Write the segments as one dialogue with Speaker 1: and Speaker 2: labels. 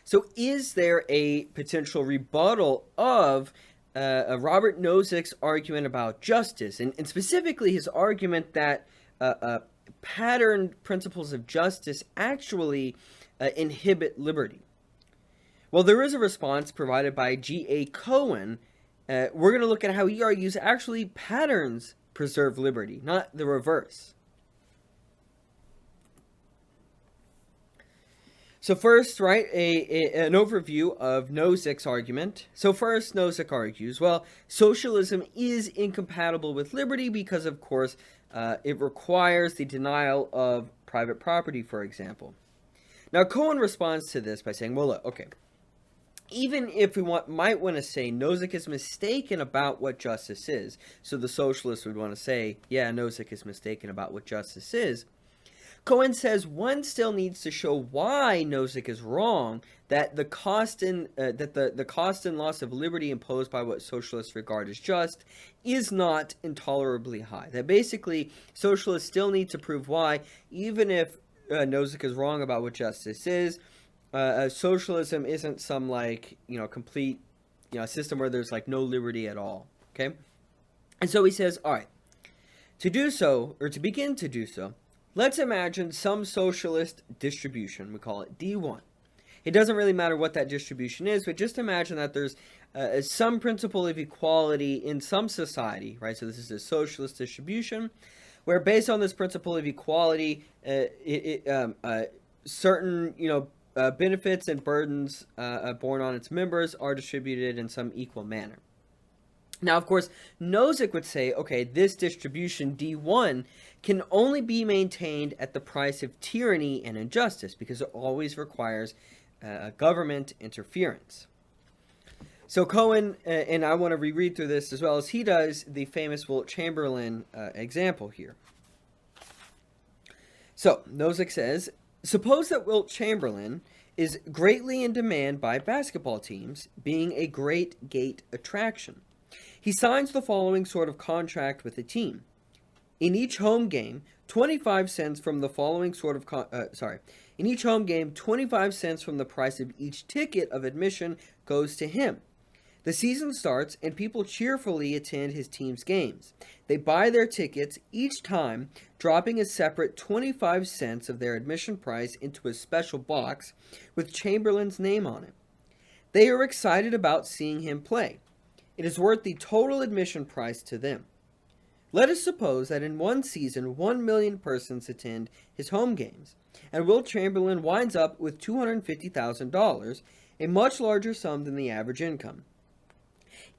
Speaker 1: So is there a potential rebuttal of Robert Nozick's argument about justice, and specifically his argument that patterned principles of justice actually inhibit liberty? Well, there is a response provided by G.A. Cohen. We're going to look at how he argues actually patterns preserve liberty, not the reverse. So first, right, an overview of Nozick's argument. So first, Nozick argues, well, socialism is incompatible with liberty because, of course, it requires the denial of private property, for example. Now, Cohen responds to this by saying, well, look, okay, even if we might want to say Nozick is mistaken about what justice is, so the socialists would want to say, yeah, Nozick is mistaken about what justice is, Cohen says one still needs to show why Nozick is wrong, that the cost and the cost and loss of liberty imposed by what socialists regard as just is not intolerably high. That basically socialists still need to prove why, even if Nozick is wrong about what justice is. Socialism isn't some complete system where there's no liberty at all. Okay, and so he says, all right, to begin to do so. Let's imagine some socialist distribution. We call it D1. It doesn't really matter what that distribution is, but just imagine that there's some principle of equality in some society, right? So this is a socialist distribution, where based on this principle of equality, certain benefits and burdens borne on its members are distributed in some equal manner. Now, of course, Nozick would say, okay, this distribution, D1, can only be maintained at the price of tyranny and injustice because it always requires government interference. So Cohen, and I want to reread through this as well as he does, the famous Wilt Chamberlain example here. So, Nozick says, suppose that Wilt Chamberlain is greatly in demand by basketball teams, being a great gate attraction. He signs the following sort of contract with the team. In each home game, 25 cents from the following sort of in each home game, 25 cents from the price of each ticket of admission goes to him. The season starts and people cheerfully attend his team's games. They buy their tickets each time, dropping a separate 25 cents of their admission price into a special box with Chamberlain's name on it. They are excited about seeing him play. It is worth the total admission price to them. Let us suppose that in one season, 1 million persons attend his home games, and Wilt Chamberlain winds up with $250,000, a much larger sum than the average income.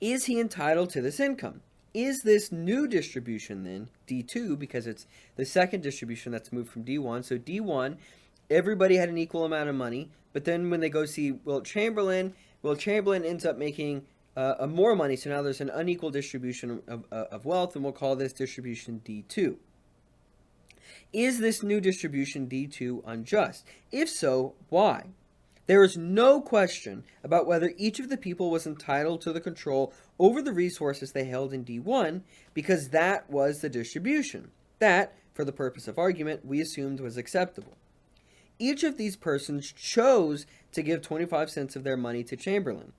Speaker 1: Is he entitled to this income? Is this new distribution then, D2, because it's the second distribution that's moved from D1, so D1, everybody had an equal amount of money, but then when they go see Wilt Chamberlain ends up making more money, so now there's an unequal distribution of wealth, and we'll call this distribution D2. Is this new distribution D2 unjust? If so, why? There is no question about whether each of the people was entitled to the control over the resources they held in D1, because that was the distribution. That, for the purpose of argument, we assumed was acceptable. Each of these persons chose to give 25 cents of their money to Chamberlain.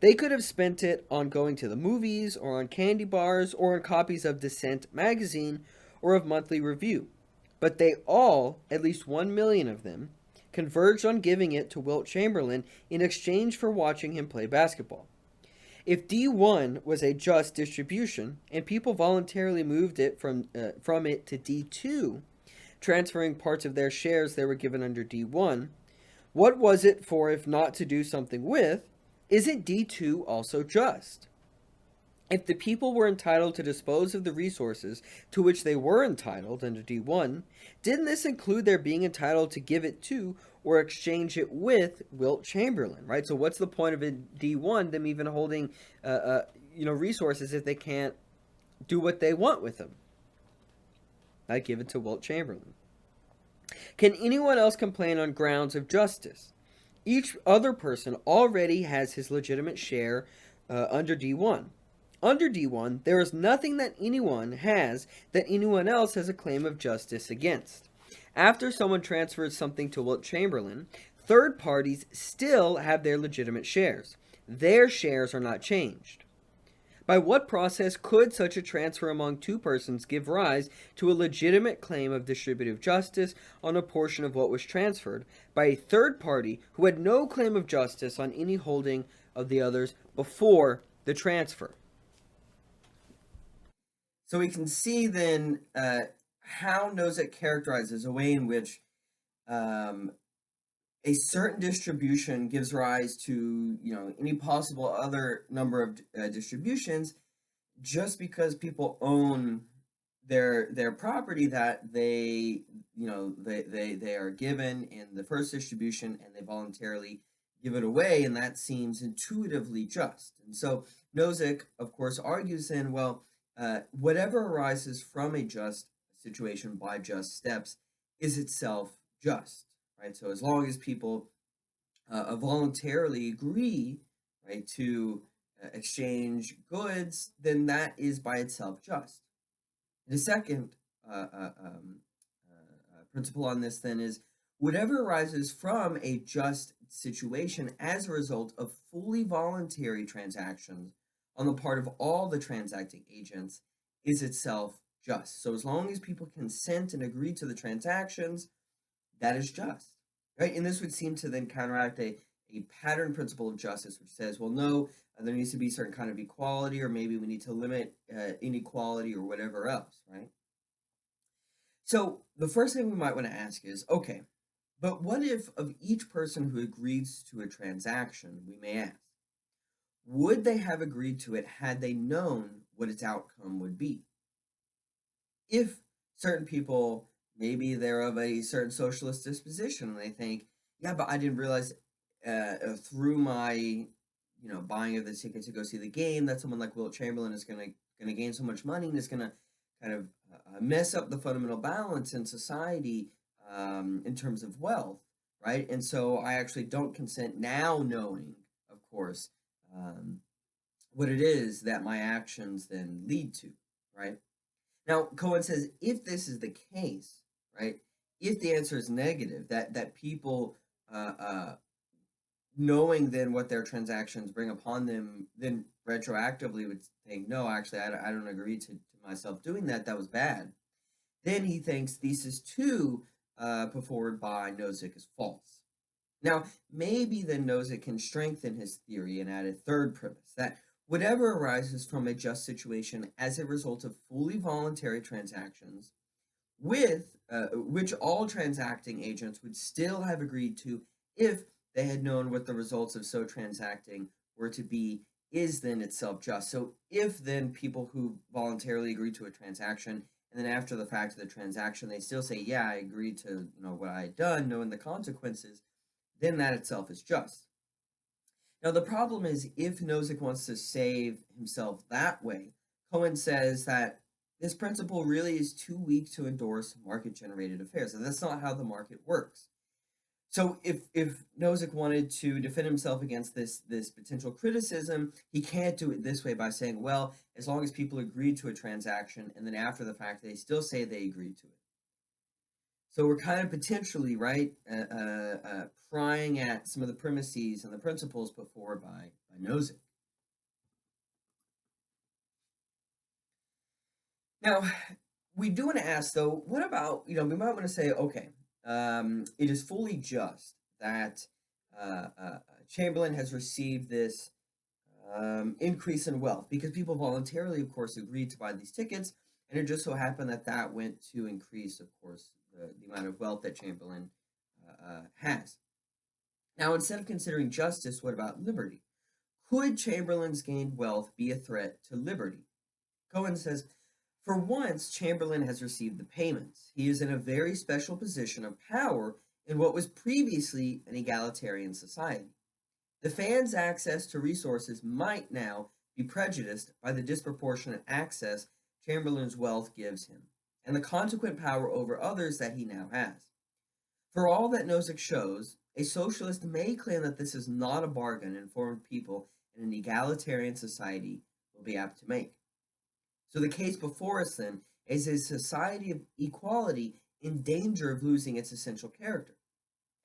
Speaker 1: They could have spent it on going to the movies, or on candy bars, or on copies of Dissent magazine, or of Monthly Review. But they all, at least 1 million of them, converged on giving it to Wilt Chamberlain in exchange for watching him play basketball. If D1 was a just distribution, and people voluntarily moved it from it to D2, transferring parts of their shares they were given under D1, what was it for if not to do something with? Isn't D2 also just? If the people were entitled to dispose of the resources to which they were entitled under D1, didn't this include their being entitled to give it to or exchange it with Wilt Chamberlain, right? So what's the point of a D1, them even holding resources if they can't do what they want with them? I give it to Wilt Chamberlain. Can anyone else complain on grounds of justice? Each other person already has his legitimate share under D1. Under D1, there is nothing that anyone has that anyone else has a claim of justice against. After someone transfers something to Wilt Chamberlain, third parties still have their legitimate shares. Their shares are not changed. By what process could such a transfer among two persons give rise to a legitimate claim of distributive justice on a portion of what was transferred by a third party who had no claim of justice on any holding of the others before the transfer?
Speaker 2: So we can see then how Nozick characterizes a way in which um, a certain distribution gives rise to any possible other number of distributions just because people own their property that they are given in the first distribution and they voluntarily give it away, and that seems intuitively just. And so Nozick, of course, argues then, well, whatever arises from a just situation by just steps is itself just, right? So as long as people voluntarily agree, right, to exchange goods, then that is by itself just. The second principle on this then is whatever arises from a just situation as a result of fully voluntary transactions on the part of all the transacting agents is itself just. So as long as people consent and agree to the transactions, that is just, right? And this would seem to then counteract a pattern principle of justice, which says, well, no, there needs to be a certain kind of equality, or maybe we need to limit inequality or whatever else, right? So the first thing we might want to ask is, okay, but what if of each person who agrees to a transaction, we may ask, would they have agreed to it had they known what its outcome would be? If certain people, maybe they're of a certain socialist disposition, and they think, yeah, but I didn't realize through my buying of the ticket to go see the game that someone like Wilt Chamberlain is gonna gain so much money and is gonna kind of mess up the fundamental balance in society in terms of wealth, right? And so I actually don't consent now, knowing, of course, um, what it is that my actions then lead to, right? Now, Cohen says if this is the case, right, if the answer is negative, that people knowing then what their transactions bring upon them, then retroactively would think, no, actually, I don't agree to myself doing that. That was bad. Then he thinks thesis two, put forward by Nozick, is false. Now, maybe then Nozick can strengthen his theory and add a third premise that whatever arises from a just situation as a result of fully voluntary transactions, with which all transacting agents would still have agreed to if they had known what the results of so transacting were to be, is then itself just. So if then people who voluntarily agree to a transaction and then after the fact of the transaction they still say, yeah, I agreed to what I had done, knowing the consequences, then that itself is just. Now the problem is if Nozick wants to save himself that way, Cohen says that this principle really is too weak to endorse market-generated affairs, and that's not how the market works. So if Nozick wanted to defend himself against this potential criticism, he can't do it this way by saying, well, as long as people agree to a transaction, and then after the fact they still say they agreed to it. So we're kind of potentially, right, prying at some of the premises and the principles put forward by Nozick. Now, we do want to ask, though, what about, we might want to say, okay, it is fully just that Chamberlain has received this increase in wealth because people voluntarily, of course, agreed to buy these tickets, and it just so happened that that went to increase, of course, the amount of wealth that Chamberlain has. Now, instead of considering justice, what about liberty? Could Chamberlain's gained wealth be a threat to liberty? Cohen says, for once, Chamberlain has received the payments. He is in a very special position of power in what was previously an egalitarian society. The fans' access to resources might now be prejudiced by the disproportionate access Chamberlain's wealth gives him, and the consequent power over others that he now has. For all that Nozick shows, a socialist may claim that this is not a bargain informed people in an egalitarian society will be apt to make. So the case before us then is a society of equality in danger of losing its essential character.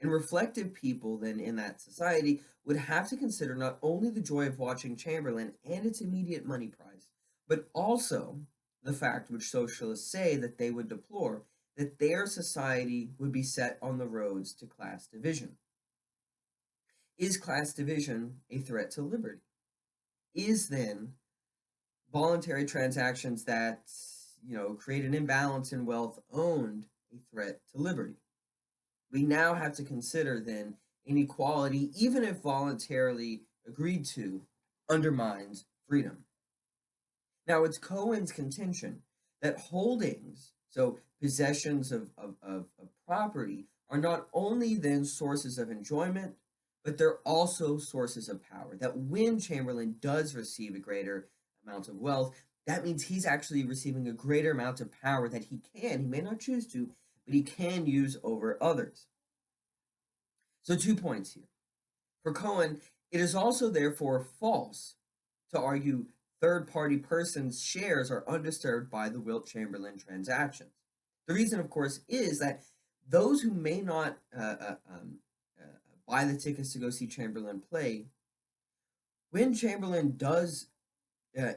Speaker 2: And reflective people then in that society would have to consider not only the joy of watching Chamberlain and its immediate money prize, but also the fact which socialists say that they would deplore, that their society would be set on the roads to class division. Is class division a threat to liberty? Is then voluntary transactions that create an imbalance in wealth owned a threat to liberty? We now have to consider then inequality, even if voluntarily agreed to, undermines freedom. Now, it's Cohen's contention that holdings, so possessions of property, are not only then sources of enjoyment, but they're also sources of power. That when Chamberlain does receive a greater amount of wealth, that means he's actually receiving a greater amount of power that he may not choose to, but he can use over others. So 2 points here. For Cohen, it is also therefore false to argue third-party persons' shares are undisturbed by the Wilt Chamberlain transactions. The reason, of course, is that those who may not buy the tickets to go see Chamberlain play, when Chamberlain does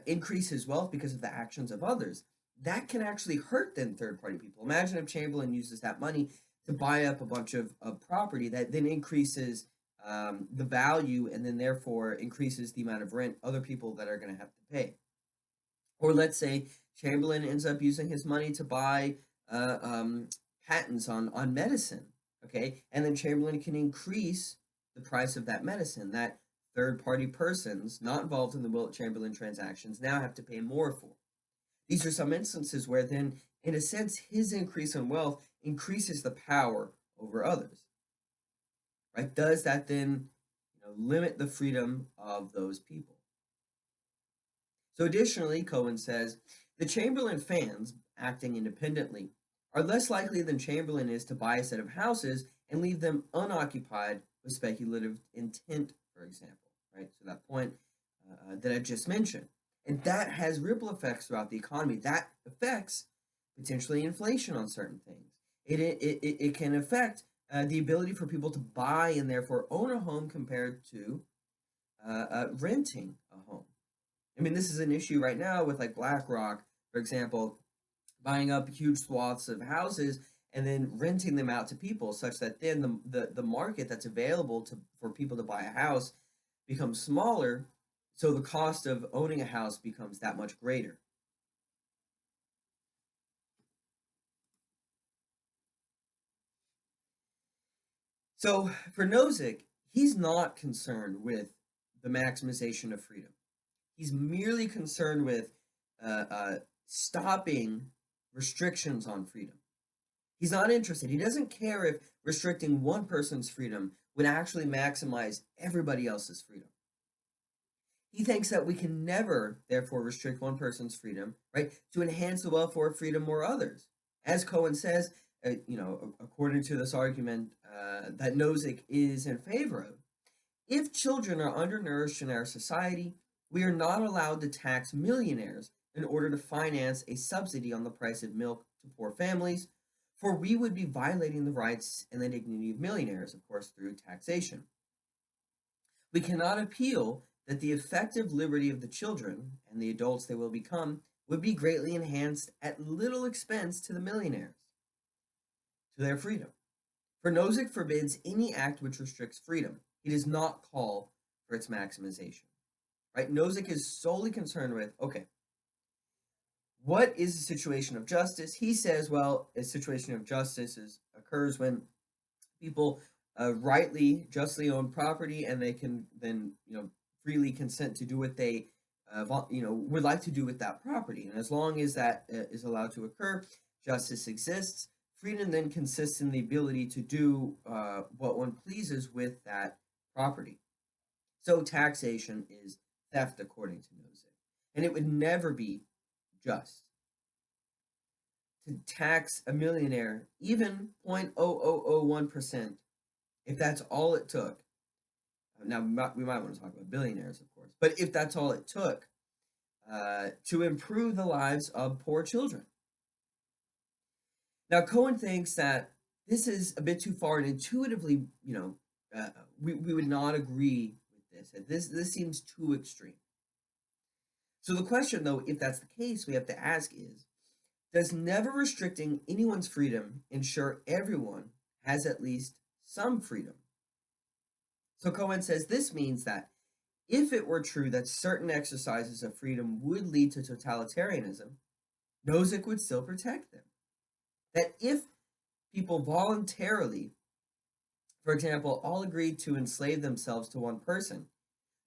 Speaker 2: increase his wealth because of the actions of others, that can actually hurt then third-party people. Imagine if Chamberlain uses that money to buy up a bunch of property that then increases the value and then therefore increases the amount of rent other people that are going to have to pay. Or let's say Chamberlain ends up using his money to buy patents on medicine, okay? And then Chamberlain can increase the price of that medicine that third-party persons not involved in the Wilt Chamberlain transactions now have to pay more for. These are some instances where then, in a sense, his increase in wealth increases the power over others. Right? Does that then limit the freedom of those people? So additionally, Cohen says, the Chamberlain fans, acting independently, are less likely than Chamberlain is to buy a set of houses and leave them unoccupied with speculative intent, for example. Right? So that point that I just mentioned. And that has ripple effects throughout the economy. That affects potentially inflation on certain things. It can affect the ability for people to buy and therefore own a home compared to renting a home. I mean, this is an issue right now with like BlackRock, for example, buying up huge swaths of houses and then renting them out to people, such that then the market that's available for people to buy a house becomes smaller, so the cost of owning a house becomes that much greater. So for Nozick, he's not concerned with the maximization of freedom. He's merely concerned with stopping restrictions on freedom. He's not interested. He doesn't care if restricting one person's freedom would actually maximize everybody else's freedom. He thinks that we can never, therefore, restrict one person's freedom, right, to enhance the welfare of freedom or others. As Cohen says, according to this argument that Nozick is in favor of, if children are undernourished in our society, we are not allowed to tax millionaires in order to finance a subsidy on the price of milk to poor families, for we would be violating the rights and the dignity of millionaires, of course, through taxation. We cannot appeal that the effective liberty of the children and the adults they will become would be greatly enhanced at little expense to the millionaires, to their freedom. For Nozick forbids any act which restricts freedom. He does not call for its maximization. Right? Nozick is solely concerned with, okay, what is a situation of justice? He says, well, a situation of justice occurs when people rightly, justly own property, and they can then, freely consent to do what they, would like to do with that property. And as long as that is allowed to occur, justice exists. Freedom then consists in the ability to do what one pleases with that property. So taxation is theft, according to Nozick. And it would never be just to tax a millionaire, even 0.0001%, if that's all it took. Now, we might want to talk about billionaires, of course, but if that's all it took to improve the lives of poor children. Now, Cohen thinks that this is a bit too far, and intuitively, we would not agree with this. This seems too extreme. So the question, though, if that's the case, we have to ask is, does never restricting anyone's freedom ensure everyone has at least some freedom? So Cohen says this means that if it were true that certain exercises of freedom would lead to totalitarianism, Nozick would still protect them. That if people voluntarily, for example, all agreed to enslave themselves to one person,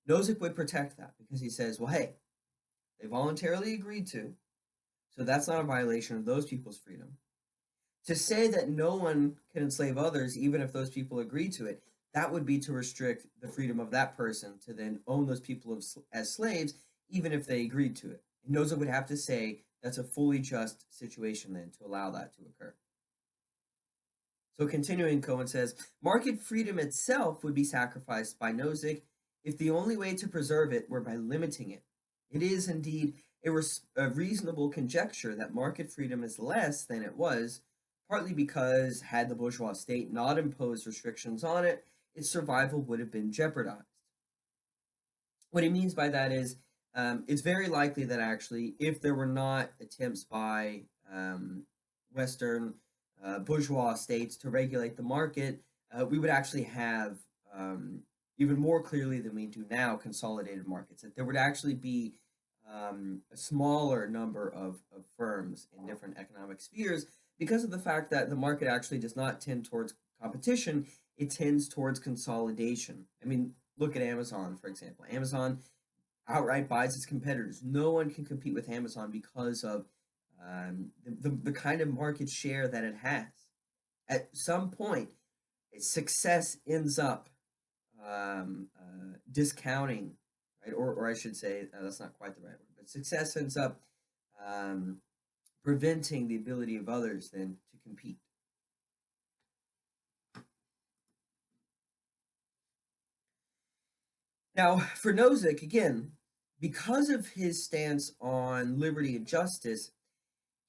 Speaker 2: Nozick would protect that because he says, well, hey, they voluntarily agreed to, so that's not a violation of those people's freedom. To say that no one can enslave others, even if those people agree to it, that would be to restrict the freedom of that person to then own those people as slaves, even if they agreed to it. And Nozick would have to say that's a fully just situation then to allow that to occur. So continuing, Cohen says, market freedom itself would be sacrificed by Nozick if the only way to preserve it were by limiting it. It is indeed a reasonable conjecture that market freedom is less than it was, partly because had the bourgeois state not imposed restrictions on it, its survival would have been jeopardized. What he means by that is it's very likely that actually if there were not attempts by Western bourgeois states to regulate the market, we would actually have even more clearly than we do now consolidated markets. That there would actually be a smaller number of firms in different economic spheres because of the fact that the market actually does not tend towards competition, it tends towards consolidation. I mean, look at Amazon, for example. Amazon outright buys its competitors. No one can compete with Amazon because of the kind of market share that it has. At some point, its success ends up discounting, right? Or I should say, that's not quite the right word, but success ends up preventing the ability of others then to compete. Now, for Nozick, again, because of his stance on liberty and justice,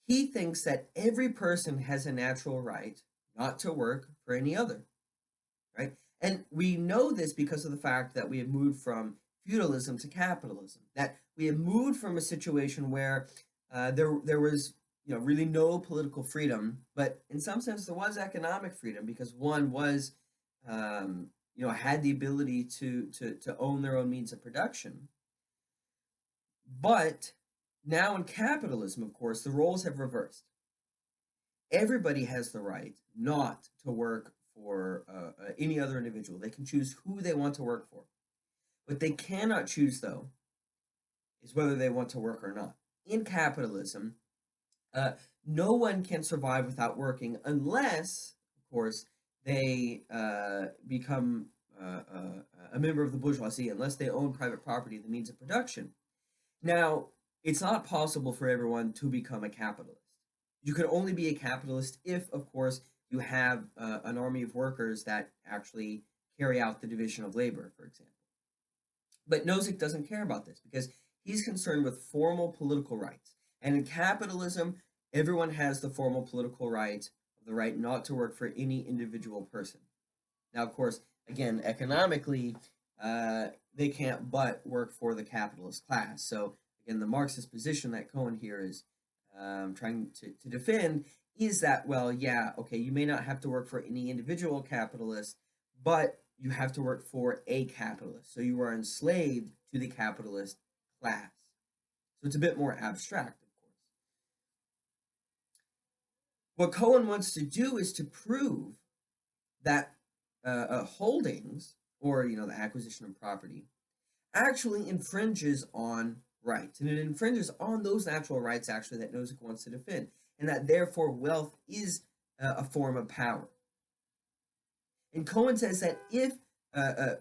Speaker 2: he thinks that every person has a natural right not to work for any other, right? And we know this because of the fact that we have moved from feudalism to capitalism, that we have moved from a situation where there was really no political freedom, but in some sense there was economic freedom because one was had the ability to own their own means of production. But now in capitalism, of course, the roles have reversed. Everybody has the right not to work for any other individual. They can choose who they want to work for. What they cannot choose, though, is whether they want to work or not. In capitalism, no one can survive without working unless, of course, they become a member of the bourgeoisie, unless they own private property, the means of production. Now, it's not possible for everyone to become a capitalist. You can only be a capitalist if, of course, you have an army of workers that actually carry out the division of labor, for example. But Nozick doesn't care about this because he's concerned with formal political rights. And in capitalism, everyone has the formal political right of the right not to work for any individual person. Now, of course, again, economically, they can't but work for the capitalist class. So, again, the Marxist position that Cohen here is trying to defend is that, well, yeah, okay, you may not have to work for any individual capitalist, but you have to work for a capitalist. So you are enslaved to the capitalist class. So it's a bit more abstract, of course. What Cohen wants to do is to prove that holdings, or the acquisition of property, actually infringes on rights, and it infringes on those natural rights actually that Nozick wants to defend, and that therefore wealth is a form of power. And Cohen says that if a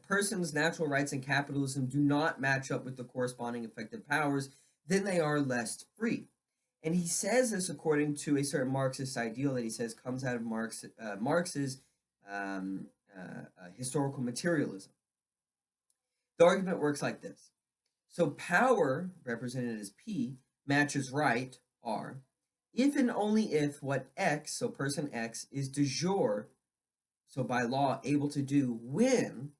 Speaker 2: person's natural rights in capitalism do not match up with the corresponding effective powers, then they are less free. And he says this according to a certain Marxist ideal that he says comes out of Marx's historical materialism. The argument works like this. So power, represented as P, matches right, R, if and only if what X, so person X, is de jure, so by law, able to do when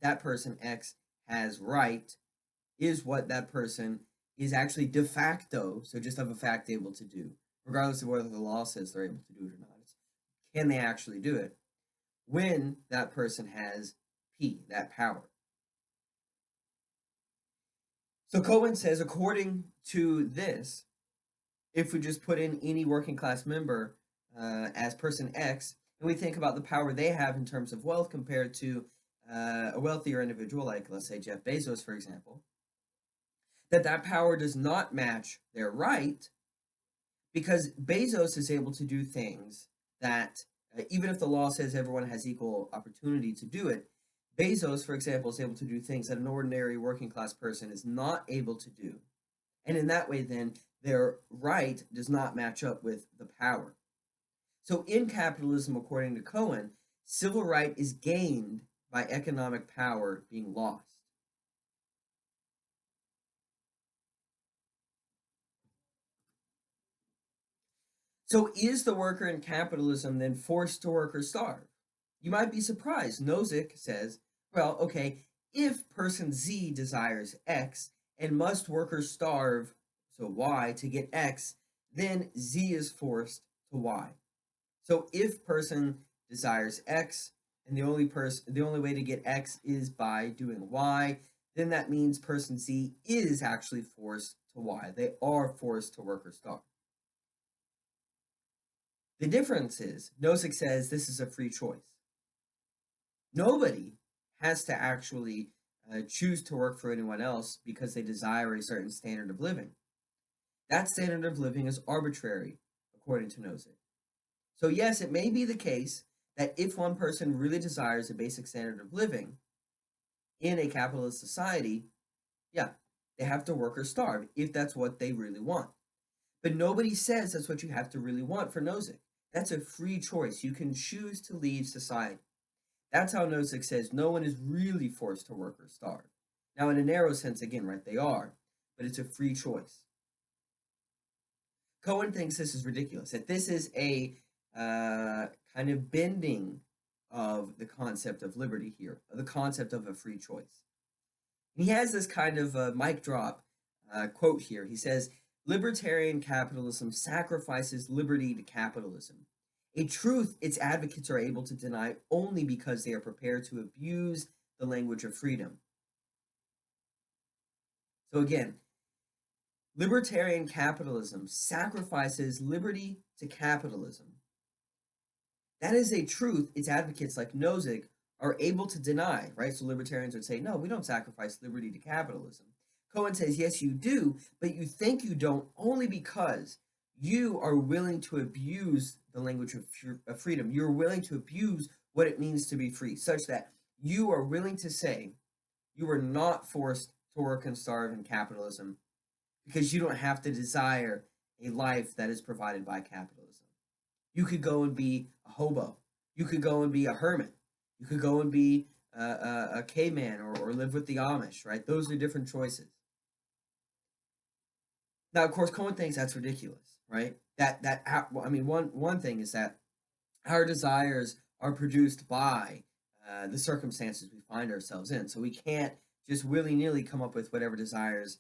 Speaker 2: that person X has right, is what that person is actually de facto, so just of a fact, able to do, regardless of whether the law says they're able to do it or not. It's, can they actually do it when that person has P, that power? So Cohen says, according to this, if we just put in any working class member as person X, and we think about the power they have in terms of wealth compared to a wealthier individual, like let's say Jeff Bezos, for example, that power does not match their right, because Bezos is able to do things that, even if the law says everyone has equal opportunity to do it, Bezos, for example, is able to do things that an ordinary working class person is not able to do. And in that way, then, their right does not match up with the power. So in capitalism, according to Cohen, civil right is gained by economic power being lost. So is the worker in capitalism then forced to work or starve? You might be surprised. Nozick says, well, okay, if person Z desires X and must work or starve, so Y, to get X, then Z is forced to Y. So if person desires X and the only way to get X is by doing Y, then that means person Z is actually forced to Y. They are forced to work or starve. The difference is, Nozick says this is a free choice. Nobody has to actually choose to work for anyone else because they desire a certain standard of living. That standard of living is arbitrary, according to Nozick. So yes, it may be the case that if one person really desires a basic standard of living in a capitalist society, yeah, they have to work or starve if that's what they really want. But nobody says that's what you have to really want for Nozick. That's a free choice. You can choose to leave society. That's how Nozick says no one is really forced to work or starve. Now, in a narrow sense, again, right, they are, but it's a free choice. Cohen thinks this is ridiculous, that this is a kind of bending of the concept of liberty here, the concept of a free choice. And he has this kind of mic drop quote here. He says, libertarian capitalism sacrifices liberty to capitalism, a truth its advocates are able to deny only because they are prepared to abuse the language of freedom. So again, libertarian capitalism sacrifices liberty to capitalism. That is a truth its advocates like Nozick are able to deny, right? So libertarians would say, no, we don't sacrifice liberty to capitalism. Cohen says, yes, you do, but you think you don't only because you are willing to abuse the language of freedom. You're willing to abuse what it means to be free, such that you are willing to say you are not forced to work and starve in capitalism because you don't have to desire a life that is provided by capitalism. You could go and be a hobo. You could go and be a hermit. You could go and be a caveman or live with the Amish, right? Those are different choices. Now, of course, Cohen thinks that's ridiculous, right? One thing is that our desires are produced by the circumstances we find ourselves in. So we can't just willy-nilly come up with whatever desires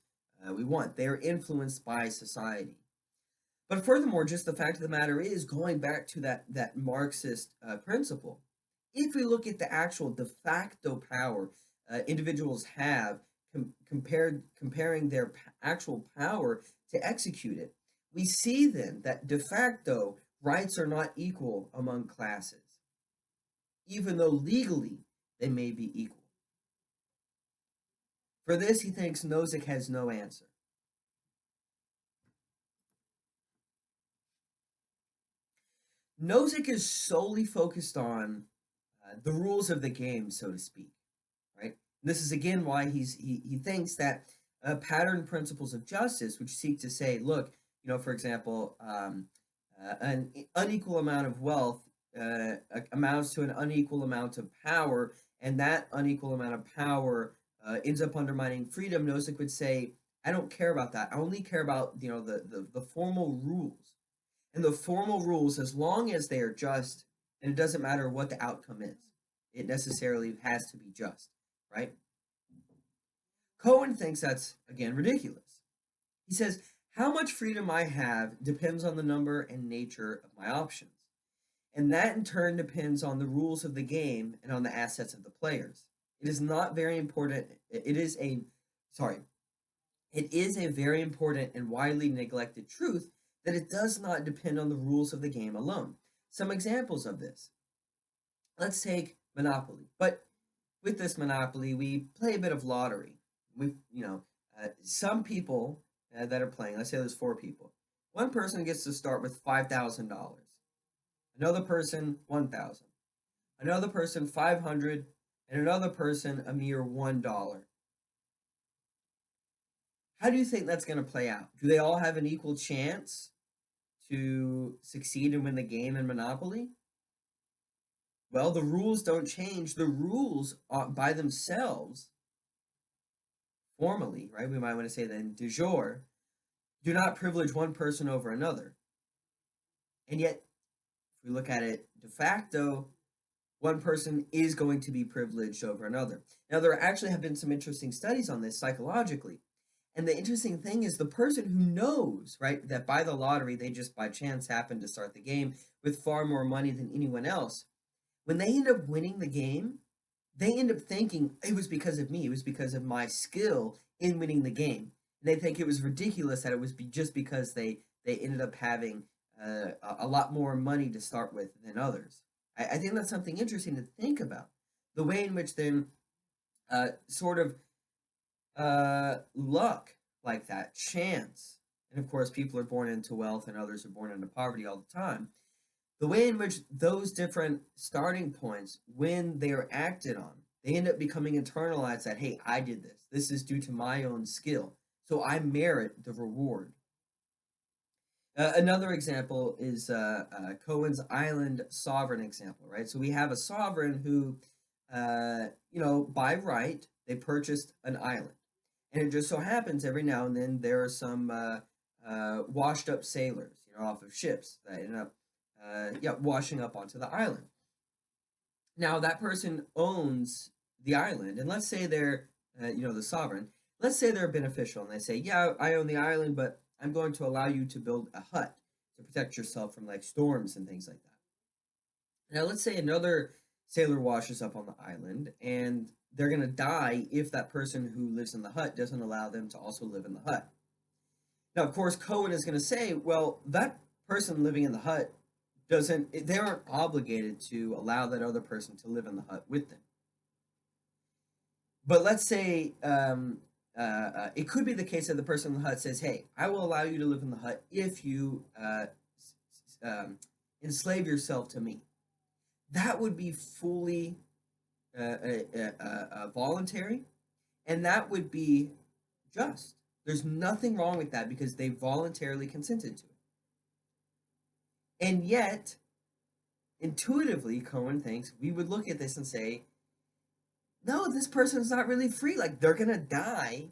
Speaker 2: we want. They are influenced by society. But furthermore, just the fact of the matter is, going back to that Marxist principle, if we look at the actual de facto power individuals have comparing their actual power to execute it, we see then that de facto rights are not equal among classes, even though legally they may be equal. For this, he thinks Nozick has no answer. Nozick is solely focused on the rules of the game, so to speak, right? This is again why he thinks that pattern principles of justice, which seek to say, look, for example, an unequal amount of wealth amounts to an unequal amount of power, and that unequal amount of power ends up undermining freedom. Nozick would say, I don't care about that. I only care about the formal rules. And the formal rules, as long as they are just, and it doesn't matter what the outcome is, it necessarily has to be just, right? Cohen thinks that's, again, ridiculous. He says, how much freedom I have depends on the number and nature of my options. And that in turn depends on the rules of the game and on the assets of the players. It is not very important. It is a very important and widely neglected truth that it does not depend on the rules of the game alone. Some examples of this. Let's take Monopoly. But with this Monopoly, we play a bit of lottery. Some people that are playing, let's say there's 4 people. One person gets to start with $5,000. Another person, $1,000. Another person, $500. And another person, a mere $1. How do you think that's going to play out? Do they all have an equal chance to succeed and win the game in Monopoly? Well, the rules don't change. The rules by themselves, formally, right? We might want to say then de jure, do not privilege one person over another. And yet, if we look at it de facto, one person is going to be privileged over another. Now, there actually have been some interesting studies on this psychologically. And the interesting thing is the person who knows, right, that by the lottery, they just by chance happened to start the game with far more money than anyone else. When they end up winning the game, they end up thinking it was because of me. It was because of my skill in winning the game. And they think it was ridiculous that it was just because they ended up having a lot more money to start with than others. I think that's something interesting to think about. The way in which then luck like that, chance, and of course people are born into wealth and others are born into poverty all the time. The way in which those different starting points, when they are acted on, they end up becoming internalized that, hey, I did this. This is due to my own skill. So I merit the reward. Another example is Cohen's island sovereign example, right? So we have a sovereign who, by right, they purchased an island. And it just so happens every now and then there are some washed up sailors, off of ships that end up washing up onto the island. Now that person owns the island, and let's say they're, the sovereign. Let's say they're beneficial, and they say, yeah, I own the island, but I'm going to allow you to build a hut to protect yourself from like storms and things like that. Now let's say another sailor washes up on the island, and they're going to die if that person who lives in the hut doesn't allow them to also live in the hut. Now, of course, Cohen is going to say, well, that person living in the hut they aren't obligated to allow that other person to live in the hut with them. But let's say it could be the case that the person in the hut says, hey, I will allow you to live in the hut if you enslave yourself to me. That would be fully voluntary, and that would be just. There's nothing wrong with that because they voluntarily consented to it. And yet, intuitively, Cohen thinks we would look at this and say, no, this person's not really free. Like, they're going to die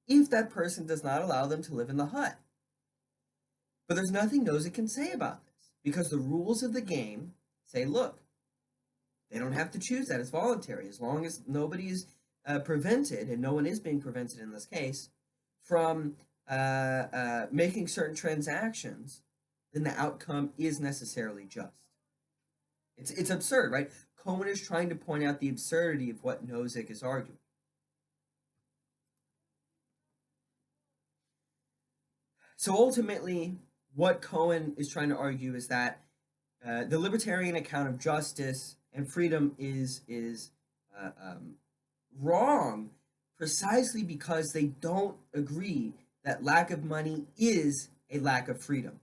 Speaker 2: if that person does not allow them to live in the hut. But there's nothing Nozick can say about this because the rules of the game say, look, they don't have to choose that. It's voluntary. As long as nobody is prevented, and no one is being prevented in this case, from making certain transactions, then the outcome is necessarily just. It's absurd, right? Cohen is trying to point out the absurdity of what Nozick is arguing. So ultimately, what Cohen is trying to argue is that the libertarian account of justice and freedom is wrong precisely because they don't agree that lack of money is a lack of freedom.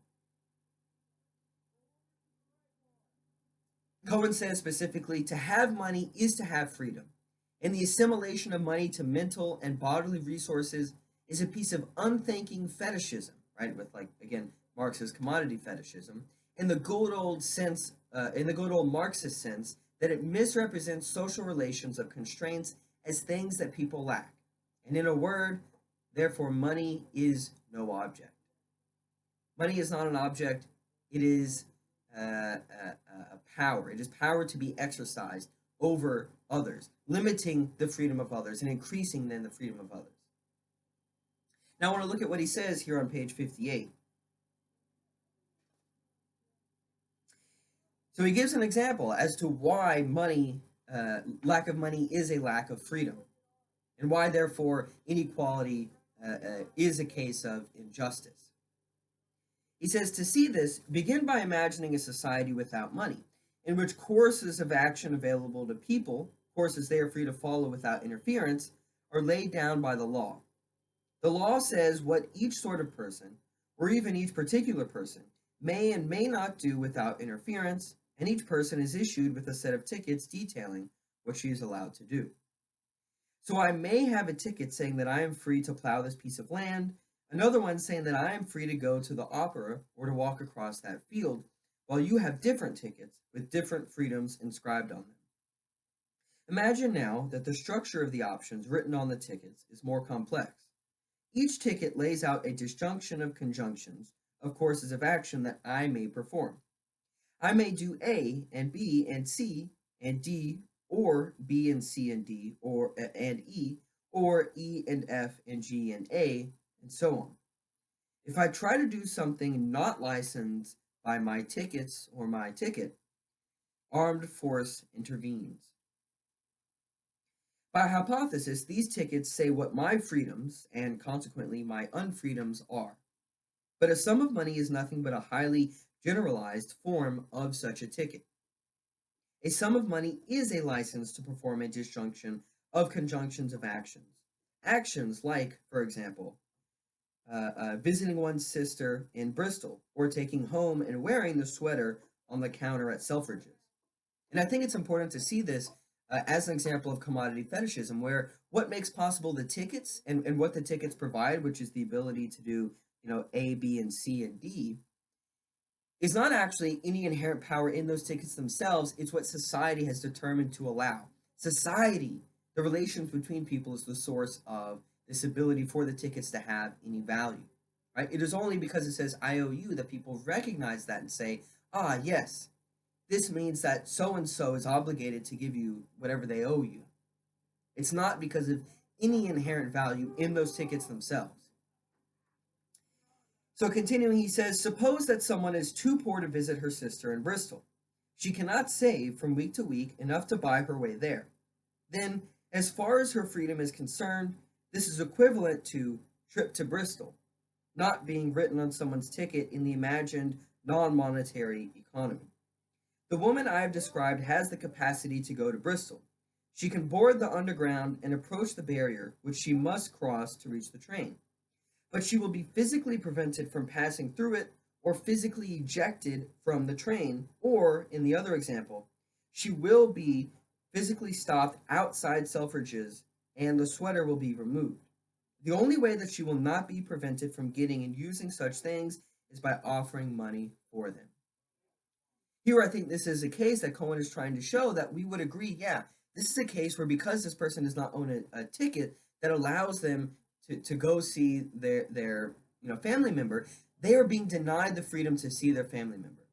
Speaker 2: Cohen says specifically, to have money is to have freedom, and the assimilation of money to mental and bodily resources is a piece of unthinking fetishism, right? With again, Marxist commodity fetishism, in the good old Marxist sense, that it misrepresents social relations of constraints as things that people lack. And in a word, therefore, money is no object. Money is not an object it is power. It is power to be exercised over others, limiting the freedom of others and increasing then the freedom of others. Now I want to look at what he says here on page 58. So he gives an example as to why lack of money is a lack of freedom, and why therefore inequality is a case of injustice. He says, to see this, begin by imagining a society without money, in which courses of action available to people, courses they are free to follow without interference, are laid down by the law. The law says what each sort of person, or even each particular person, may and may not do without interference, and each person is issued with a set of tickets detailing what she is allowed to do. So I may have a ticket saying that I am free to plow this piece of land, another one saying that I am free to go to the opera or to walk across that field, while you have different tickets with different freedoms inscribed on them. Imagine now that the structure of the options written on the tickets is more complex. Each ticket lays out a disjunction of conjunctions of courses of action that I may perform. I may do A and B and C and D, or B and C and D, or and E, or E and F and G and A, and so on. If I try to do something not licensed by my tickets or my ticket, armed force intervenes. By hypothesis, these tickets say what my freedoms, and consequently my unfreedoms, are. But a sum of money is nothing but a highly generalized form of such a ticket. A sum of money is a license to perform a disjunction of conjunctions of actions. Actions like, for example, visiting one's sister in Bristol, or taking home and wearing the sweater on the counter at Selfridges. And I think it's important to see this as an example of commodity fetishism, where what makes possible the tickets and what the tickets provide, which is the ability to do, A, B, and C, and D, is not actually any inherent power in those tickets themselves. It's what society has determined to allow. Society, the relations between people, is the source of this ability for the tickets to have any value, right? It is only because it says I owe you that people recognize that and say, ah, yes, this means that so-and-so is obligated to give you whatever they owe you. It's not because of any inherent value in those tickets themselves. So continuing, he says, suppose that someone is too poor to visit her sister in Bristol. She cannot save from week to week enough to buy her way there. Then, as far as her freedom is concerned, this is equivalent to trip to Bristol, not being written on someone's ticket in the imagined non-monetary economy. The woman I have described has the capacity to go to Bristol. She can board the underground and approach the barrier, which she must cross to reach the train. But she will be physically prevented from passing through it, or physically ejected from the train, or, in the other example, she will be physically stopped outside Selfridges and the sweater will be removed. The only way that she will not be prevented from getting and using such things is by offering money for them. Here, I think this is a case that Cohen is trying to show that we would agree, yeah, this is a case where because this person does not own a ticket that allows them to go see their family member, they are being denied the freedom to see their family member.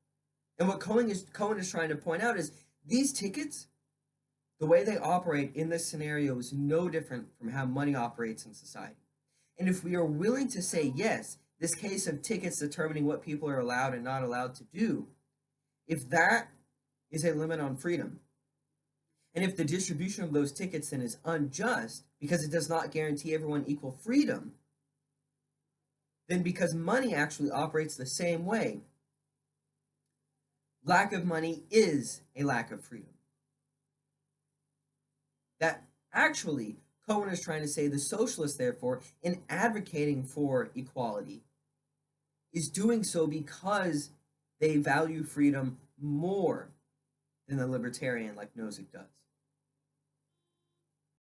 Speaker 2: And what Cohen is trying to point out is these tickets, the way they operate in this scenario is no different from how money operates in society. And if we are willing to say, yes, this case of tickets determining what people are allowed and not allowed to do, if that is a limit on freedom, and if the distribution of those tickets then is unjust because it does not guarantee everyone equal freedom, then because money actually operates the same way, lack of money is a lack of freedom. That actually, Cohen is trying to say the socialists, therefore, in advocating for equality, is doing so because they value freedom more than the libertarian like Nozick does.